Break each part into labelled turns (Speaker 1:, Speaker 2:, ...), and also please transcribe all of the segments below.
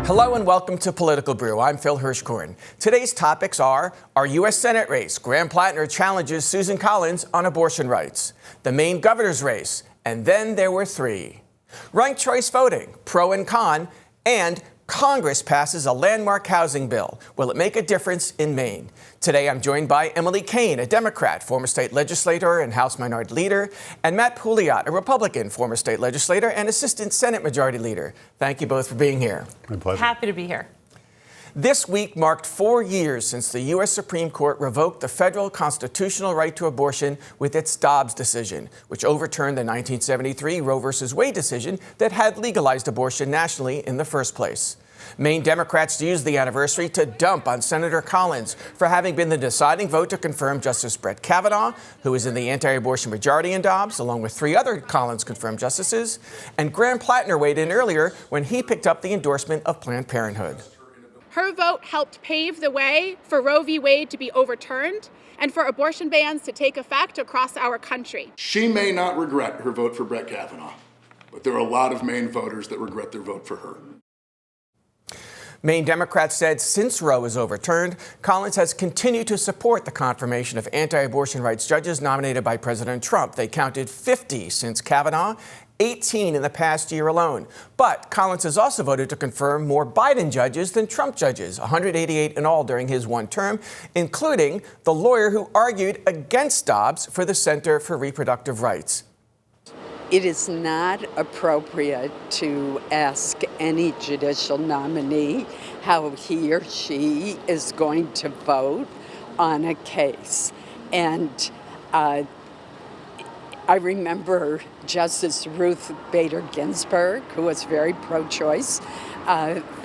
Speaker 1: Hello and welcome to Political Brew. I'm Phil Hirschkorn. Today's topics are our U.S. Senate race. Graham Platner challenges Susan Collins on abortion rights. The Maine governor's race. And then there were three. Ranked choice voting, pro and con, and Congress passes a landmark housing bill. Will it make a difference in Maine? Today, I'm joined by Emily Kane, a Democrat, former state legislator and House Minority Leader, and Matt Pouliot, a Republican, former state legislator and Assistant Senate Majority Leader. Thank you both for being here.
Speaker 2: My pleasure.
Speaker 3: Happy to be here.
Speaker 1: This week marked 4 years since the U.S. Supreme Court revoked the federal constitutional right to abortion with its Dobbs decision, which overturned the 1973 Roe v. Wade decision that had legalized abortion nationally in the first place. Maine Democrats used the anniversary to dump on Senator Collins for having been the deciding vote to confirm Justice Brett Kavanaugh, who is in the anti-abortion majority in Dobbs, along with three other Collins-confirmed justices. And Graham Platner weighed in earlier when he picked up the endorsement of Planned Parenthood.
Speaker 4: Her vote helped pave the way for Roe v. Wade to be overturned and for abortion bans to take effect across our country.
Speaker 5: She may not regret her vote for Brett Kavanaugh, but there are a lot of Maine voters that regret their vote for her.
Speaker 1: Maine Democrats said since Roe was overturned, Collins has continued to support the confirmation of anti-abortion rights judges nominated by President Trump. They counted 50 since Kavanaugh, 18 in the past year alone. But Collins has also voted to confirm more Biden judges than Trump judges, 188 in all during his one term, including the lawyer who argued against Dobbs for the Center for Reproductive Rights.
Speaker 6: It is not appropriate to ask any judicial nominee how he or she is going to vote on a case. And I remember Justice Ruth Bader Ginsburg, who was very pro-choice,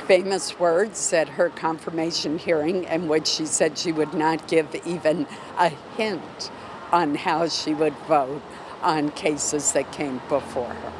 Speaker 6: famous words at her confirmation hearing in which she said she would not give even a hint on how she would vote on cases that came before her.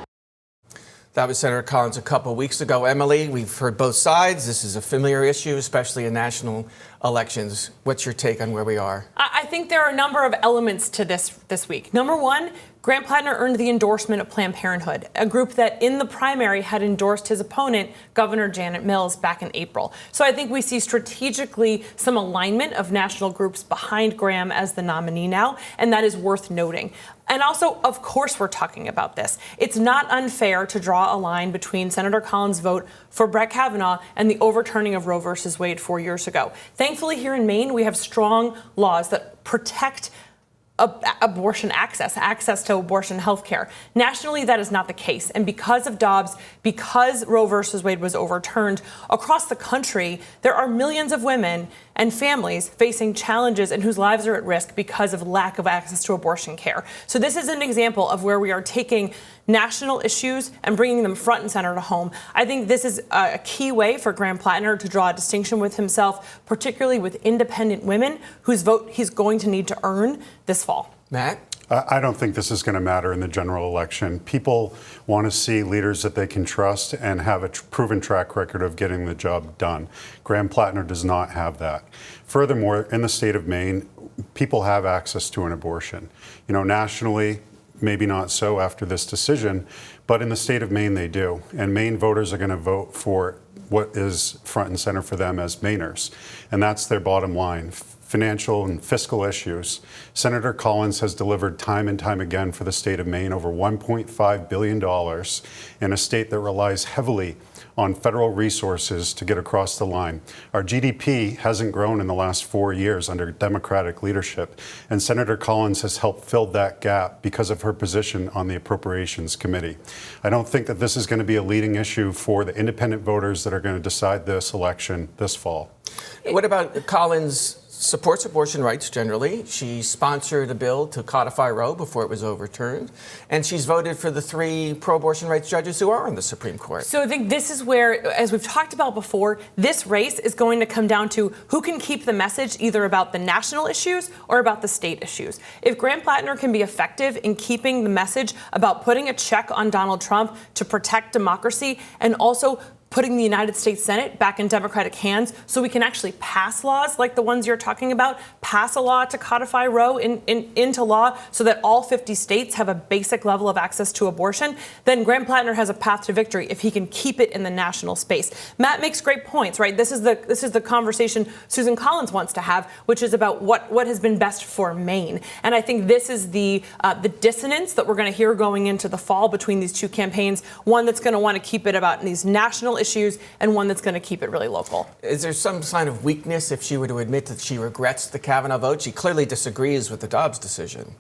Speaker 1: That was Senator Collins a couple weeks ago. Emily, we've heard both sides. This is a familiar issue, especially in national elections. What's your take on where we are?
Speaker 3: I think there are a number of elements to this week. Number one, Graham Platner earned the endorsement of Planned Parenthood, a group that in the primary had endorsed his opponent, Governor Janet Mills, back in April. So I think we see strategically some alignment of national groups behind Graham as the nominee now, and that is worth noting. And also, of course, we're talking about this. It's not unfair to draw a line between Senator Collins' vote for Brett Kavanaugh and the overturning of Roe v. Wade 4 years ago. Thankfully, here in Maine, we have strong laws that protect abortion access to abortion health care. Nationally, that is not the case. And because of Dobbs, because Roe versus Wade was overturned, across the country, there are millions of women and families facing challenges and whose lives are at risk because of lack of access to abortion care. So this is an example of where we are taking national issues and bringing them front and center to home. I think this is a key way for Graham Platner to draw a distinction with himself, particularly with independent women whose vote he's going to need to earn this fall.
Speaker 1: Matt?
Speaker 2: I don't think this is going to matter in the general election. People want to see leaders that they can trust and have a proven track record of getting the job done. Graham Platner does not have that. Furthermore, in the state of Maine, people have access to an abortion. You know, nationally, maybe not so after this decision, but in the state of Maine, they do. And Maine voters are going to vote for what is front and center for them as Mainers. And that's their bottom line. Financial and fiscal issues. Senator Collins has delivered time and time again for the state of Maine over $1.5 billion in a state that relies heavily on federal resources to get across the line. Our GDP hasn't grown in the last 4 years under Democratic leadership, and Senator Collins has helped fill that gap because of her position on the Appropriations Committee. I don't think that this is going to be a leading issue for the independent voters that are going to decide this election this fall.
Speaker 1: What about Collins? Supports abortion rights generally. She sponsored a bill to codify Roe before it was overturned. And she's voted for the three pro-abortion rights judges who are on the Supreme Court.
Speaker 3: So I think this is where, as we've talked about before, this race is going to come down to who can keep the message either about the national issues or about the state issues. If Graham Platner can be effective in keeping the message about putting a check on Donald Trump to protect democracy and also putting the United States Senate back in Democratic hands so we can actually pass laws like the ones you're talking about, pass a law to codify Roe into law so that all 50 states have a basic level of access to abortion, then Graham Platner has a path to victory if he can keep it in the national space. Matt makes great points, right? This is the conversation Susan Collins wants to have, which is about what has been best for Maine. And I think this is the dissonance that we're going to hear going into the fall between these two campaigns, one that's going to want to keep it about these national issues and one that's going to keep it really local.
Speaker 1: Is there some sign of weakness if she were to admit that she regrets the Kavanaugh vote? She clearly disagrees with the Dobbs decision.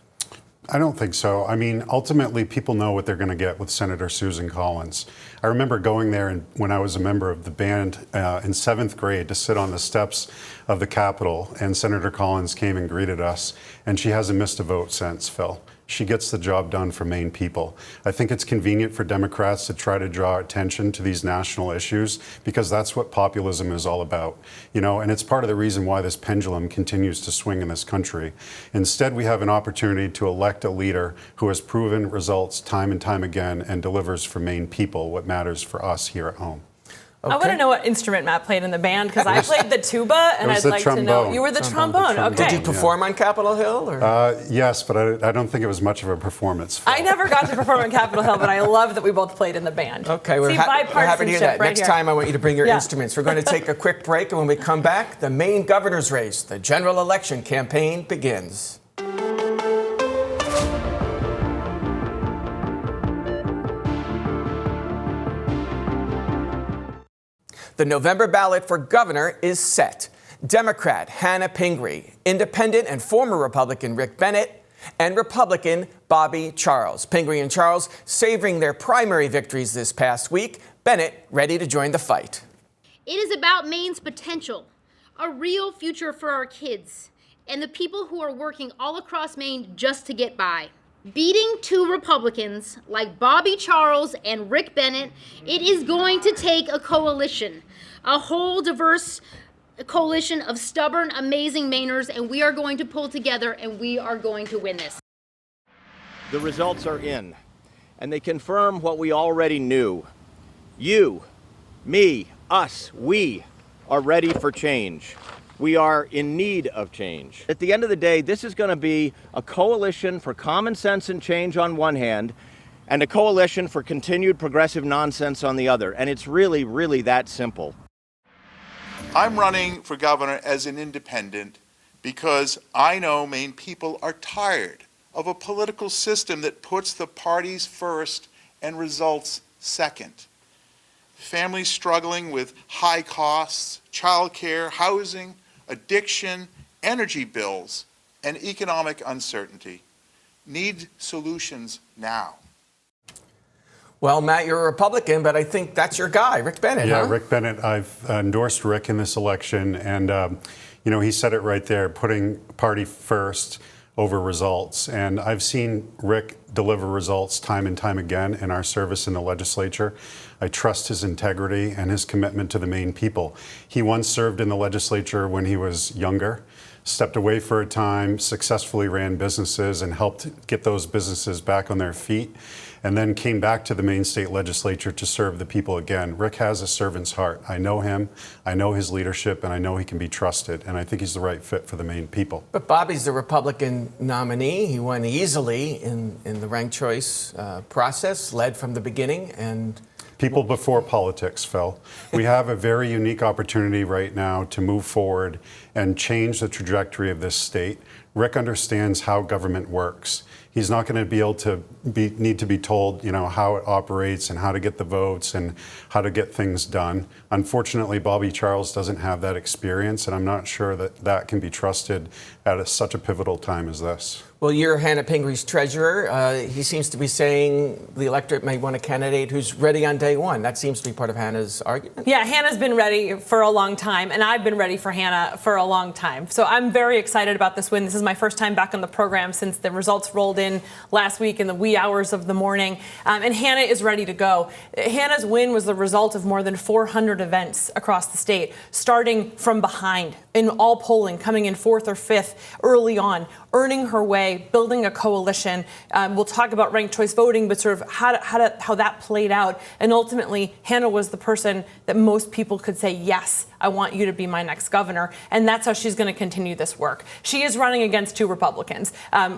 Speaker 2: I don't think so. I mean, ultimately, people know what they're going to get with Senator Susan Collins. I remember going there when I was a member of the band in 7th grade to sit on the steps of the Capitol, and Senator Collins came and greeted us, and she hasn't missed a vote since, Phil. She gets the job done for Maine people. I think it's convenient for Democrats to try to draw attention to these national issues because that's what populism is all about, and it's part of the reason why this pendulum continues to swing in this country. Instead, we have an opportunity to elect a leader who has proven results time and time again and delivers for Maine people what matters for us here at home.
Speaker 3: Okay. I want to know what instrument Matt played in the band because I played the tuba, and I'd like to know. You were the trombone. Okay.
Speaker 1: Did you perform on Capitol Hill? Or?
Speaker 2: Yes, but I don't think it was much of a performance.
Speaker 3: I never got to perform on Capitol Hill, but I love that we both played in the band.
Speaker 1: Okay, we're happy to hear that.
Speaker 3: Right
Speaker 1: Next
Speaker 3: here.
Speaker 1: time, I want you to bring your instruments. We're going to take a quick break, and when we come back, the Maine governor's race, the general election campaign begins. The November ballot for governor is set. Democrat Hannah Pingree, Independent and former Republican Rick Bennett, and Republican Bobby Charles. Pingree and Charles savoring their primary victories this past week. Bennett ready to join the fight.
Speaker 7: It is about Maine's potential, a real future for our kids, and the people who are working all across Maine just to get by. Beating two Republicans like Bobby Charles and Rick Bennett, it is going to take a coalition, a whole diverse coalition of stubborn, amazing Mainers, and we are going to pull together and we are going to win this.
Speaker 8: The results are in, and they confirm what we already knew. You, me, us, we are ready for change. We are in need of change. At the end of the day, this is going to be a coalition for common sense and change on one hand, and a coalition for continued progressive nonsense on the other. And it's really, really that simple.
Speaker 9: I'm running for governor as an independent because I know Maine people are tired of a political system that puts the parties first and results second. Families struggling with high costs, childcare, housing, addiction, energy bills, and economic uncertainty need solutions now.
Speaker 1: Well, Matt, you're a Republican, but I think that's your guy, Rick Bennett,
Speaker 2: Yeah,
Speaker 1: huh?
Speaker 2: Rick Bennett. I've endorsed Rick in this election, and he said it right there, putting party first over results. And I've seen Rick deliver results time and time again in our service in the legislature. I trust his integrity and his commitment to the Maine people. He once served in the legislature when he was younger, stepped away for a time, successfully ran businesses and helped get those businesses back on their feet, and then came back to the Maine State Legislature to serve the people again. Rick has a servant's heart. I know him, I know his leadership, and I know he can be trusted, and I think he's the right fit for the Maine people.
Speaker 1: But Bobby's the Republican nominee. He won easily in the ranked choice process, led from the beginning, and
Speaker 2: people before politics, Phil. We have a very unique opportunity right now to move forward and change the trajectory of this state. Rick understands how government works. He's not going to be able to need to be told, how it operates and how to get the votes and how to get things done. Unfortunately, Bobby Charles doesn't have that experience, and I'm not sure that can be trusted at such a pivotal time as this.
Speaker 1: Well, you're Hannah Pingree's treasurer. He seems to be saying the electorate may want a candidate who's ready on day one. That seems to be part of Hannah's argument.
Speaker 3: Yeah, Hannah's been ready for a long time, and I've been ready for Hannah for a long time. So I'm very excited about this win. This is my first time back on the program since the results rolled in last week in the wee hours of the morning, and Hannah is ready to go. Hannah's win was the result of more than 400 events across the state, starting from behind in all polling, coming in 4th or 5th early on, earning her way, building a coalition. We'll talk about ranked choice voting, but sort of how that played out. And ultimately, Hannah was the person that most people could say, yes, I want you to be my next governor. And that's how she's going to continue this work. She is running against 2 Republicans.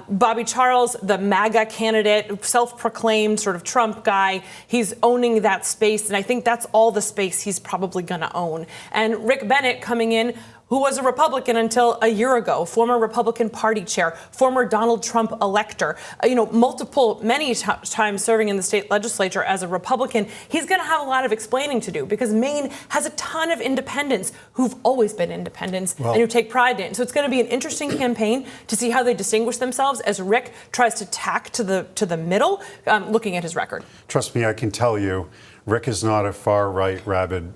Speaker 3: Bobby Charles, the MAGA candidate, self-proclaimed sort of Trump guy, he's owning that space. And I think that's all the space he's probably going to own. And Rick Bennett coming in, who was a Republican until a year ago, former Republican Party chair, former Donald Trump elector, many times serving in the state legislature as a Republican. He's going to have a lot of explaining to do because Maine has a ton of independents who've always been independents and who take pride in it. So it's going to be an interesting campaign to see how they distinguish themselves as Rick tries to tack to the middle, looking at his record.
Speaker 2: Trust me, I can tell you, Rick is not a far-right, rabid,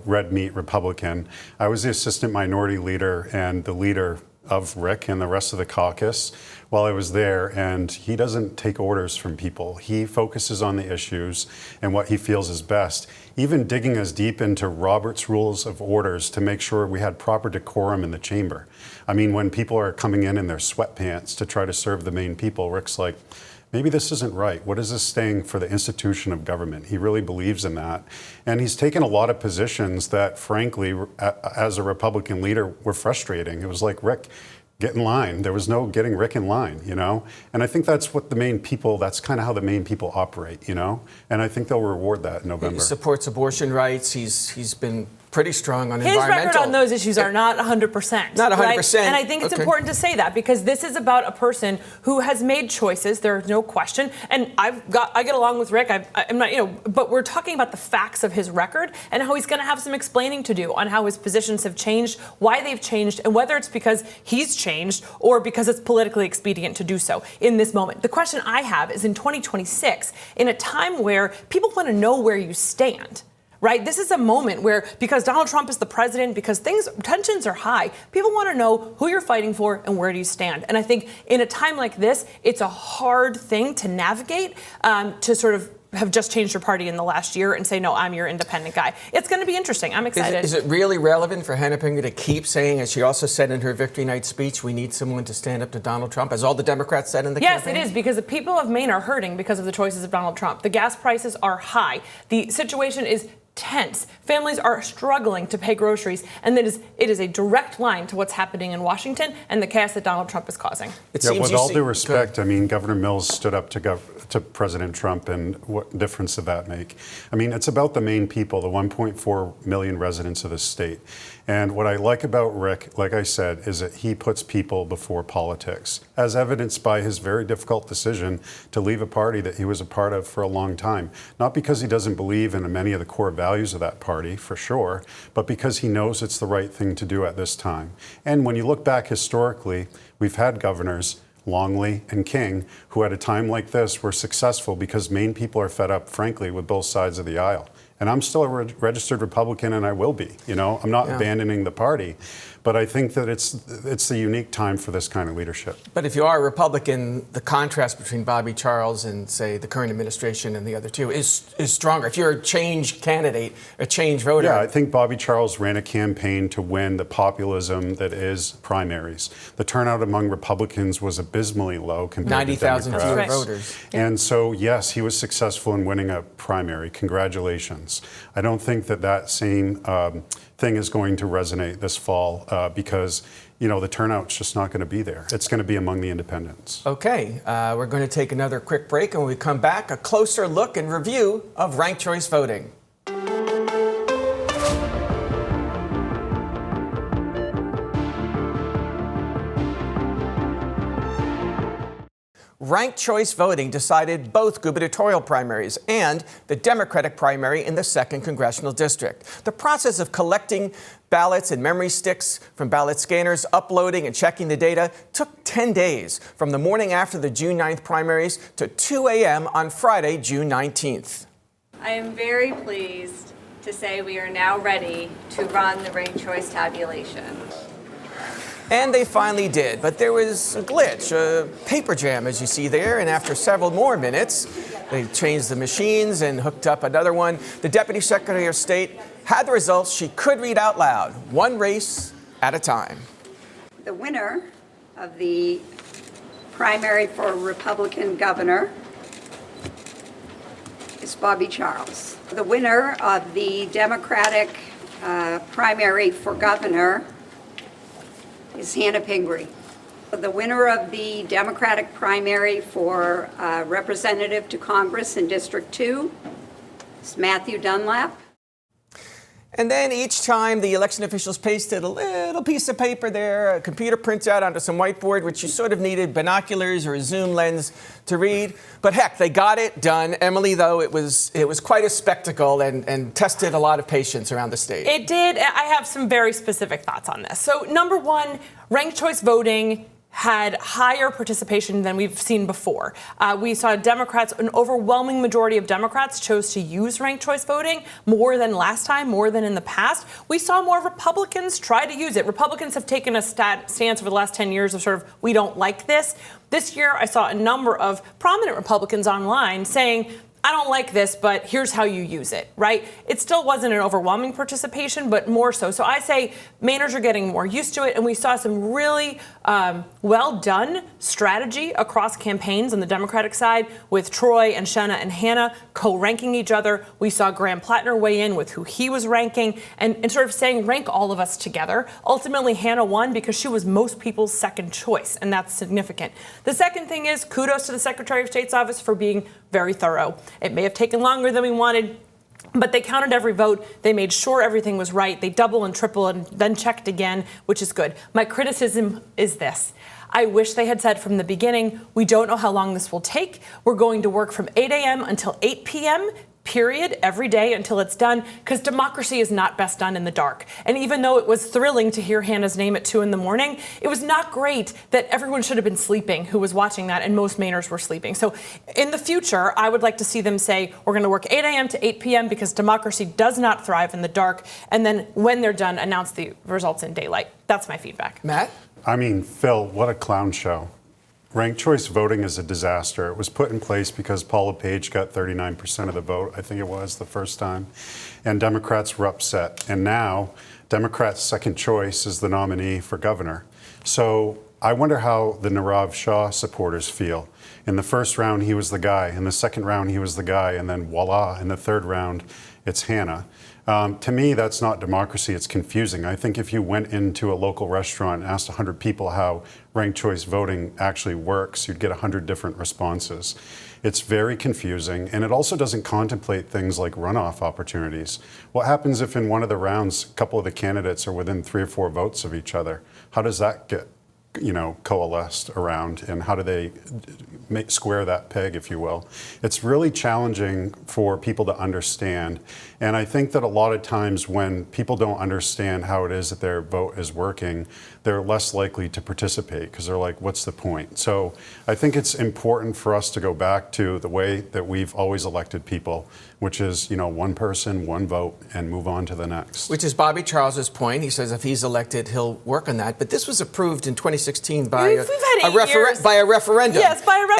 Speaker 2: red meat Republican. I was the assistant minority leader and the leader of Rick and the rest of the caucus while I was there, and he doesn't take orders from people. He focuses on the issues and what he feels is best, even digging as deep into Robert's Rules of Orders to make sure we had proper decorum in the chamber. I mean, when people are coming in their sweatpants to try to serve the Maine people, Rick's like, maybe this isn't right. What is this saying for the institution of government? He really believes in that. And he's taken a lot of positions that, frankly, as a Republican leader, were frustrating. It was like, Rick, get in line. There was no getting Rick in line, And I think that's what the Maine people, that's kind of how the Maine people operate, And I think they'll reward that in November.
Speaker 1: He supports abortion rights. He's been pretty strong on
Speaker 3: his
Speaker 1: environmental.
Speaker 3: His record on those issues are not 100%.
Speaker 1: Not 100%.
Speaker 3: Right? And I think it's important to say that because this is about a person who has made choices. There's no question. And I get along with Rick. I'm not, but we're talking about the facts of his record and how he's going to have some explaining to do on how his positions have changed, why they've changed, and whether it's because he's changed or because it's politically expedient to do so in this moment. The question I have is in 2026, in a time where people want to know where you stand. Right? This is a moment where, because Donald Trump is the president, because tensions are high, people want to know who you're fighting for and where do you stand. And I think in a time like this, it's a hard thing to navigate, to sort of have just changed your party in the last year and say, no, I'm your independent guy. It's going to be interesting. I'm excited.
Speaker 1: Is it really relevant for Hannah Pinger to keep saying, as she also said in her victory night speech, we need someone to stand up to Donald Trump, as all the Democrats said in the campaign?
Speaker 3: Yes, it is, because the people of Maine are hurting because of the choices of Donald Trump. The gas prices are high. The situation is tense. Families are struggling to pay groceries, and it is a direct line to what's happening in Washington and the chaos that Donald Trump is causing.
Speaker 2: With all due respect, I mean, Governor Mills stood up to President Trump, and what difference did that make? I mean, it's about the Maine people, the 1.4 million residents of this state. And what I like about Rick, like I said, is that he puts people before politics, as evidenced by his very difficult decision to leave a party that he was a part of for a long time. Not because he doesn't believe in many of the core values of that party, for sure, but because he knows it's the right thing to do at this time. And when you look back historically, we've had governors, Longley and King, who at a time like this were successful because Maine people are fed up, frankly, with both sides of the aisle. And I'm still a registered Republican, and I will be. I'm not abandoning the party. But I think that it's a unique time for this kind of leadership.
Speaker 1: But if you are a Republican, the contrast between Bobby Charles and, say, the current administration and the other two is stronger. If you're a change candidate, a change voter.
Speaker 2: Yeah, I think Bobby Charles ran a campaign to win the populism that is primaries. The turnout among Republicans was abysmally low compared to Democrats.
Speaker 1: 90,000 fewer voters.
Speaker 2: And so, yes, he was successful in winning a primary. Congratulations. I don't think that same thing is going to resonate this fall because, the turnout's just not going to be there. It's going to be among the independents.
Speaker 1: Okay, we're going to take another quick break, and when we come back, a closer look and review of ranked choice voting. Ranked choice voting decided both gubernatorial primaries and the Democratic primary in the 2nd Congressional District. The process of collecting ballots and memory sticks from ballot scanners, uploading and checking the data took 10 days, from the morning after the June 9th primaries to 2 a.m. on Friday, June 19th.
Speaker 10: I am very pleased to say we are now ready to run the ranked choice tabulation.
Speaker 1: And they finally did, but there was a glitch, a paper jam, as you see there, and after several more minutes, they changed the machines and hooked up another one. The Deputy Secretary of State had the results she could read out loud. One race, at a time.
Speaker 11: The winner of the primary for Republican governor is Bobby Charles. The winner of the Democratic primary for governor is Hannah Pingree. The winner of the Democratic primary for representative to Congress in District 2 is Matthew Dunlap.
Speaker 1: And then each time the election officials pasted a little piece of paper there, a computer prints out onto some whiteboard, which you sort of needed binoculars or a zoom lens to read. But heck, they got it done. Emily, though, it was quite a spectacle and tested a lot of patience around the state.
Speaker 3: It did. I have some very specific thoughts on this. So number one, ranked choice voting had higher participation than we've seen before. We saw Democrats, an overwhelming majority of Democrats chose to use ranked choice voting more than last time, more than in the past. We saw more Republicans try to use it. Republicans have taken a stance over the last 10 years of sort of, we don't like this. This year, I saw a number of prominent Republicans online saying, I don't like this, but here's how you use it, right? It still wasn't an overwhelming participation, but more so. So I say Mainers are getting more used to it, and we saw some really well-done strategy across campaigns on the Democratic side with Troy and Shenna and Hannah co-ranking each other. We saw Graham Platner weigh in with who he was ranking and sort of saying, rank all of us together. Ultimately, Hannah won because she was most people's second choice, and that's significant. The second thing is kudos to the Secretary of State's office for being very thorough. It may have taken longer than we wanted, but they counted every vote. They made sure everything was right. They double and triple and then checked again, which is good. My criticism is this. I wish they had said from the beginning, we don't know how long this will take. We're going to work from 8 a.m. until 8 p.m., period, every day until it's done, because democracy is not best done in the dark. And even though it was thrilling to hear Hannah's name at 2 a.m, it was not great that everyone should have been sleeping who was watching that, and most Mainers were sleeping. So in the future, I would like to see them say, we're going to work 8 a.m. to 8 p.m. because democracy does not thrive in the dark, and then when they're done, announce the results in daylight. That's my feedback.
Speaker 1: Matt?
Speaker 2: I mean, Phil, what a clown show. Ranked choice voting is a disaster. It was put in place because Paula Page got 39% of the vote, I think it was, the first time. And Democrats were upset. And now, Democrats' second choice is the nominee for governor. So I wonder how the Nirav Shah supporters feel. In the first round, he was the guy. In the second round, he was the guy. And then voila, in the third round, it's Hannah. To me, that's not democracy. It's confusing. I think if you went into a local restaurant and asked 100 people how ranked choice voting actually works, you'd get 100 different responses. It's very confusing, and it also doesn't contemplate things like runoff opportunities. What happens if in one of the rounds, a couple of the candidates are within 3 or 4 votes of each other? How does that get, coalesced around, and how do they square that peg, if you will? It's really challenging for people to understand, and I think that a lot of times when people don't understand how it is that their vote is working, they're less likely to participate because they're like, what's the point? So I think it's important for us to go back to the way that we've always elected people, which is, one person, one vote, and move on to the next.
Speaker 1: Which is Bobby Charles's point. He says if he's elected, he'll work on that. But this was approved in 2016 by a referendum.
Speaker 3: Yes, by a referendum.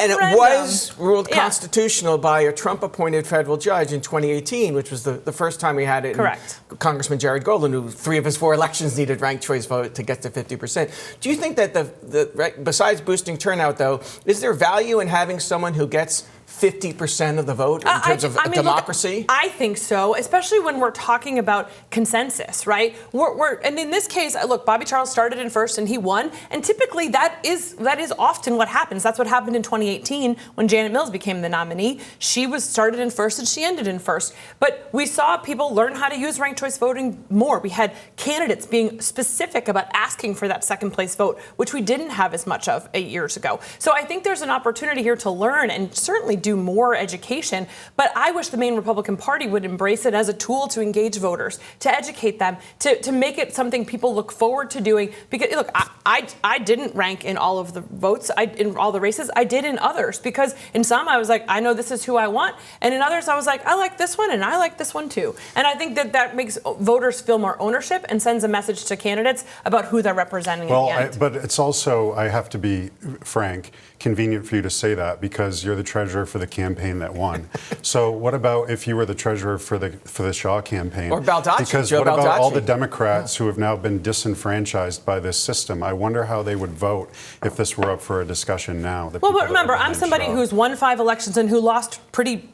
Speaker 1: And it was ruled constitutional by a Trump-appointed federal judge in 2018, which was the first time we had it.
Speaker 3: Correct.
Speaker 1: Congressman Jared Golden, who 3 of his 4 elections needed ranked choice vote to get to 50%. Do you think that besides boosting turnout, though, is there value in having someone who gets 50% of the vote in terms of democracy?
Speaker 3: Look, I think so, especially when we're talking about consensus, right? And in this case, look, Bobby Charles started in first and he won, and typically that is often what happens. That's what happened in 2018 when Janet Mills became the nominee. She was started in first and she ended in first. But we saw people learn how to use ranked choice voting more. We had candidates being specific about asking for that second place vote, which we didn't have as much of 8 years ago. So I think there's an opportunity here to learn and certainly do more education, but I wish the Maine Republican Party would embrace it as a tool to engage voters, to educate them, to make it something people look forward to doing. Because look, I didn't rank in all of the votes, in all the races. I did in others, because in some I was like, I know this is who I want, and in others I was like, I like this one and I like this one too. And I think that makes voters feel more ownership and sends a message to candidates about who they're representing in the end.
Speaker 2: But it's also, I have to be frank, convenient for you to say that because you're the treasurer for the the campaign that won. So what about if you were the treasurer for the Shaw campaign?
Speaker 1: Or Baldacci,
Speaker 2: Because
Speaker 1: Joe
Speaker 2: what about all
Speaker 1: Baldacci?
Speaker 2: the Democrats who have now been disenfranchised by this system? I wonder how they would vote if this were up for a discussion now.
Speaker 3: Well, but remember, I'm somebody who's won 5 elections and who lost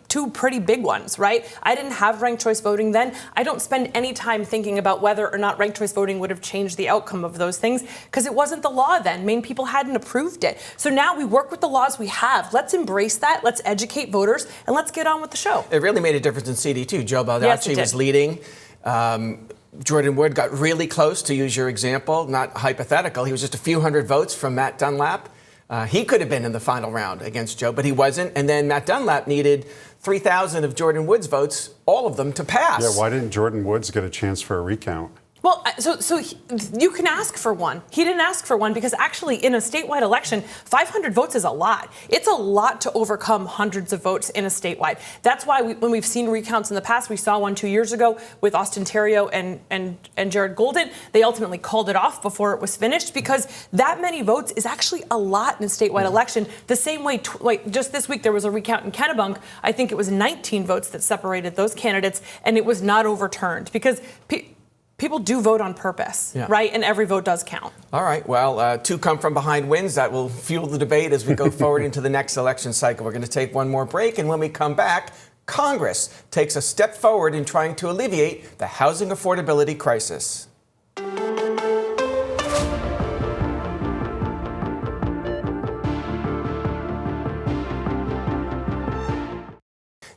Speaker 3: two pretty big ones, right? I didn't have ranked choice voting then. I don't spend any time thinking about whether or not ranked choice voting would have changed the outcome of those things because it wasn't the law then. Maine people hadn't approved it. So now we work with the laws we have. Let's embrace that. Let's educate voters and let's get on with the show.
Speaker 1: It really made a difference in CD2. Joe Baldacci
Speaker 3: Yes,
Speaker 1: was leading. Jordan Wood got really close, to use your example, not hypothetical. He was just a few hundred votes from Matt Dunlap. He could have been in the final round against Joe, but he wasn't. And then Matt Dunlap needed 3,000 of Jordan Wood's votes, all of them, to pass.
Speaker 2: Yeah, why didn't Jordan Woods get a chance for a recount?
Speaker 3: Well, you can ask for one. He didn't ask for one because actually in a statewide election, 500 votes is a lot. It's a lot to overcome hundreds of votes in a statewide. That's why when we've seen recounts in the past, we saw one 2 years ago with Austin Terrio and Jared Golden. They ultimately called it off before it was finished because that many votes is actually a lot in a statewide election. The same way, just this week there was a recount in Kennebunk. I think it was 19 votes that separated those candidates, and it was not overturned because people do vote on purpose, right? And every vote does count.
Speaker 1: All right. Well, 2 come from behind wins. That will fuel the debate as we go forward into the next election cycle. We're going to take one more break. And when we come back, Congress takes a step forward in trying to alleviate the housing affordability crisis.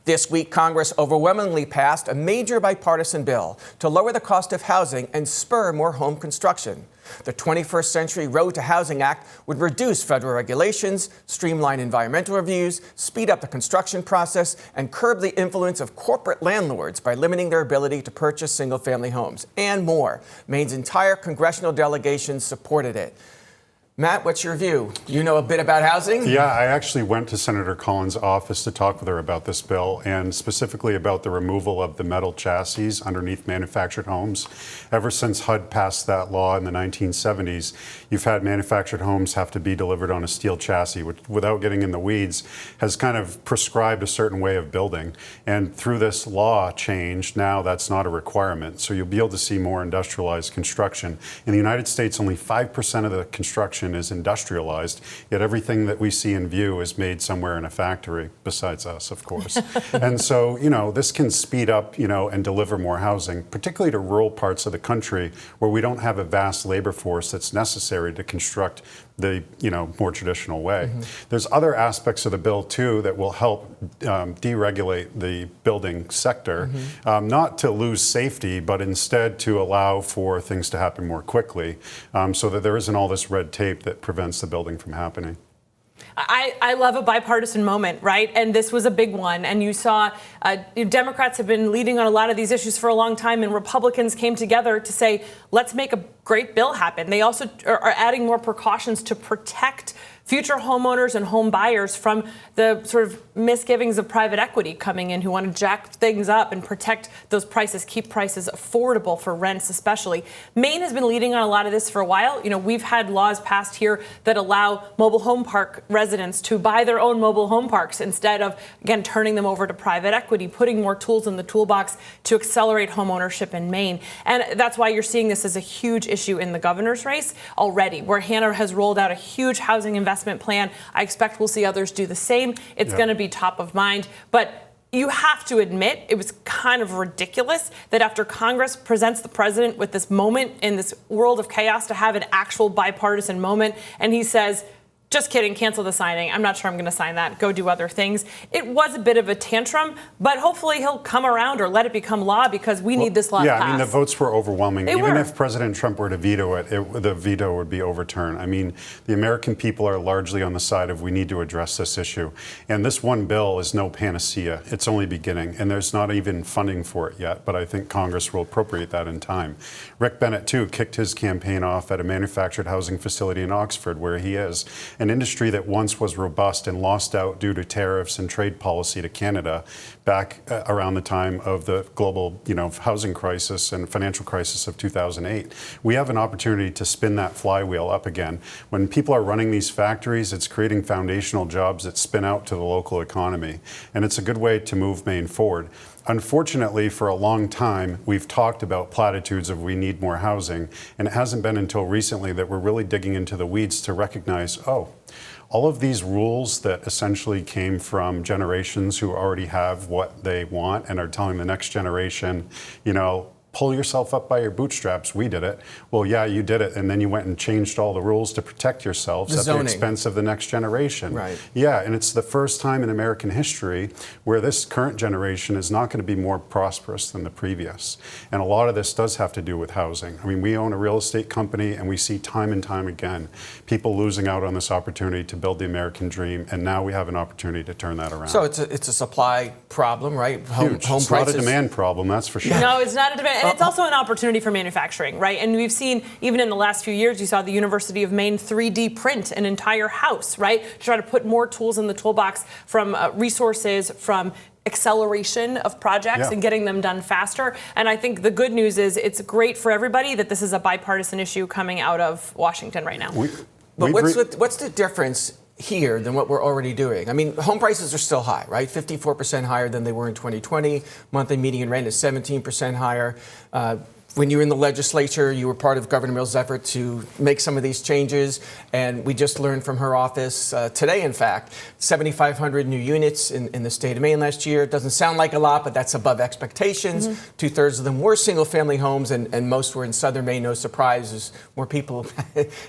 Speaker 1: This week, Congress overwhelmingly passed a major bipartisan bill to lower the cost of housing and spur more home construction. The 21st Century Road to Housing Act would reduce federal regulations, streamline environmental reviews, speed up the construction process, and curb the influence of corporate landlords by limiting their ability to purchase single-family homes, and more. Maine's entire congressional delegation supported it. Matt, what's your view? You know a bit about housing?
Speaker 2: Yeah, I actually went to Senator Collins' office to talk with her about this bill and specifically about the removal of the metal chassis underneath manufactured homes. Ever since HUD passed that law in the 1970s, you've had manufactured homes have to be delivered on a steel chassis, which, without getting in the weeds, has kind of prescribed a certain way of building. And through this law change, now that's not a requirement. So you'll be able to see more industrialized construction. In the United States, only 5% of the construction is industrialized, yet everything that we see in view is made somewhere in a factory, besides us, of course. And so, this can speed up, and deliver more housing, particularly to rural parts of the country where we don't have a vast labor force that's necessary to construct the, more traditional way. There's other aspects of the bill, too, that will help deregulate the building sector, not to lose safety, but instead to allow for things to happen more quickly, so that there isn't all this red tape that prevents the building from happening.
Speaker 3: I love a bipartisan moment, right? And this was a big one. And you saw Democrats have been leading on a lot of these issues for a long time, and Republicans came together to say, let's make a great bill happen. They also are adding more precautions to protect future homeowners and home buyers from the sort of misgivings of private equity coming in who want to jack things up and protect those prices, keep prices affordable for rents especially. Maine has been leading on a lot of this for a while. We've had laws passed here that allow mobile home park residents to buy their own mobile home parks instead of, again, turning them over to private equity, putting more tools in the toolbox to accelerate home ownership in Maine. And that's why you're seeing this as a huge issue in the governor's race already, where Hannah has rolled out a huge housing investment plan. I expect we'll see others do the same. It's going to be top of mind. But you have to admit it was kind of ridiculous that after Congress presents the president with this moment in this world of chaos to have an actual bipartisan moment, and he says, just kidding, cancel the signing. I'm not sure I'm going to sign that. Go do other things. It was a bit of a tantrum, but hopefully he'll come around or let it become law because we need this law to pass.
Speaker 2: Yeah, I mean, the votes were overwhelming. Even if President Trump were to veto it, the veto would be overturned. I mean, the American people are largely on the side of we need to address this issue. And this one bill is no panacea. It's only beginning, and there's not even funding for it yet, but I think Congress will appropriate that in time. Rick Bennett, too, kicked his campaign off at a manufactured housing facility in Oxford, where he is. an industry that once was robust and lost out due to tariffs and trade policy to Canada back around the time of the global, housing crisis and financial crisis of 2008. We have an opportunity to spin that flywheel up again. When people are running these factories, it's creating foundational jobs that spin out to the local economy. And it's a good way to move Maine forward. Unfortunately, for a long time, we've talked about platitudes of we need more housing, and it hasn't been until recently that we're really digging into the weeds to recognize, all of these rules that essentially came from generations who already have what they want and are telling the next generation, pull yourself up by your bootstraps. We did it. Well, yeah, you did it. And then you went and changed all the rules to protect yourselves at the expense of the next generation.
Speaker 1: Right.
Speaker 2: Yeah, and it's the first time in American history where this current generation is not going to be more prosperous than the previous. And a lot of this does have to do with housing. I mean, we own a real estate company, and we see time and time again people losing out on this opportunity to build the American dream. And now we have an opportunity to turn that around.
Speaker 1: So it's a supply problem, right? Home
Speaker 2: It's
Speaker 1: prices.
Speaker 2: not a demand problem, that's for sure.
Speaker 3: No, it's not a demand. And it's also an opportunity for manufacturing, right? And we've seen, even in the last few years, you saw the University of Maine 3D print an entire house, right? To try to put more tools in the toolbox from resources, from acceleration of projects and getting them done faster. And I think the good news is it's great for everybody that this is a bipartisan issue coming out of Washington right now.
Speaker 1: But what's the difference here than what we're already doing? I mean, home prices are still high, right? 54% higher than they were in 2020. Monthly median rent is 17% higher. When you were in the legislature, you were part of Governor Mills' effort to make some of these changes. And we just learned from her office today, in fact, 7,500 new units in the state of Maine last year. It doesn't sound like a lot, but that's above expectations. Mm-hmm. 2/3 of them were single-family homes, and most were in southern Maine. No surprise, there's more people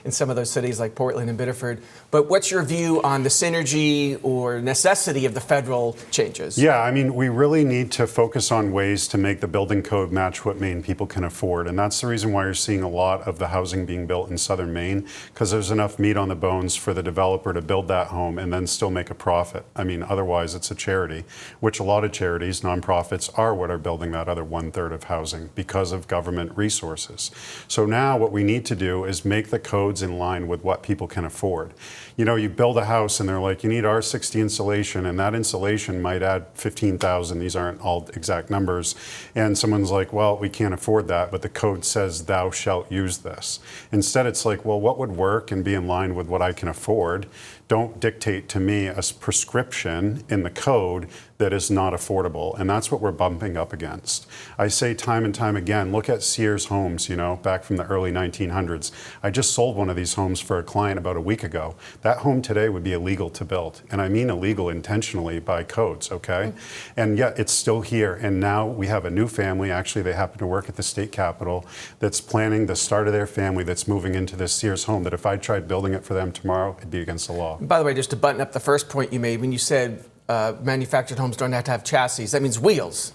Speaker 1: in some of those cities like Portland and Biddeford. But what's your view on the synergy or necessity of the federal changes?
Speaker 2: Yeah, I mean, we really need to focus on ways to make the building code match what Maine people can afford. And that's the reason why you're seeing a lot of the housing being built in southern Maine, because there's enough meat on the bones for the developer to build that home and then still make a profit. I mean, otherwise it's a charity, which a lot of charities, nonprofits, are what are building that other 1/3 of housing because of government resources. So now what we need to do is make the codes in line with what people can afford. You build a house and they're like, you need R60 insulation, and that insulation might add 15,000. These aren't all exact numbers. And someone's like, well, we can't afford that, but the code says thou shalt use this. Instead, it's like, well, what would work and be in line with what I can afford? Don't dictate to me a prescription in the code that is not affordable. And that's what we're bumping up against. I say time and time again, look at Sears Homes, back from the early 1900s. I just sold one of these homes for a client about a week ago. That home today would be illegal to build. And I mean illegal intentionally by codes, okay? Mm-hmm. And yet it's still here. And now we have a new family. Actually, they happen to work at the state capitol that's planning the start of their family that's moving into this Sears home that if I tried building it for them tomorrow, it'd be against the law.
Speaker 1: By the way, just to button up the first point you made, when you said manufactured homes don't have to have chassis, that means wheels.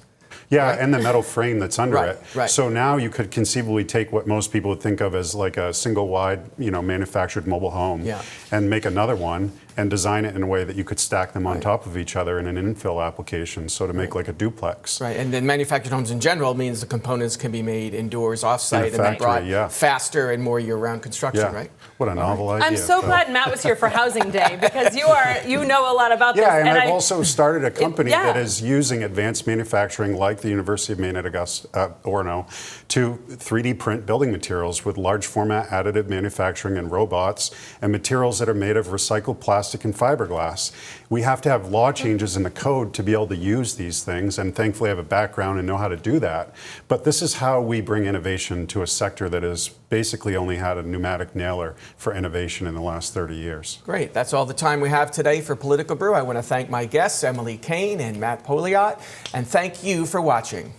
Speaker 2: Yeah,
Speaker 1: right?
Speaker 2: And the metal frame that's under it.
Speaker 1: Right.
Speaker 2: So now you could conceivably take what most people would think of as like a single wide, manufactured mobile home and make another one and design it in a way that you could stack them on top of each other in an infill application, so to make like a duplex.
Speaker 1: Right, and then manufactured homes in general means the components can be made indoors, off-site, and then brought faster and more year-round construction, right?
Speaker 2: What a novel idea.
Speaker 3: I'm so glad Matt was here for Housing Day, because you know a lot about this.
Speaker 2: Yeah, and I've also started a company that is using advanced manufacturing like the University of Maine at Orono to 3D print building materials with large format additive manufacturing and robots and materials that are made of recycled plastic and fiberglass. We have to have law changes in the code to be able to use these things, and thankfully I have a background and know how to do that. But this is how we bring innovation to a sector that has basically only had a pneumatic nailer for innovation in the last 30 years.
Speaker 1: Great. That's all the time we have today for Political Brew. I want to thank my guests, Emily Kane and Matt Poliot, and thank you for watching.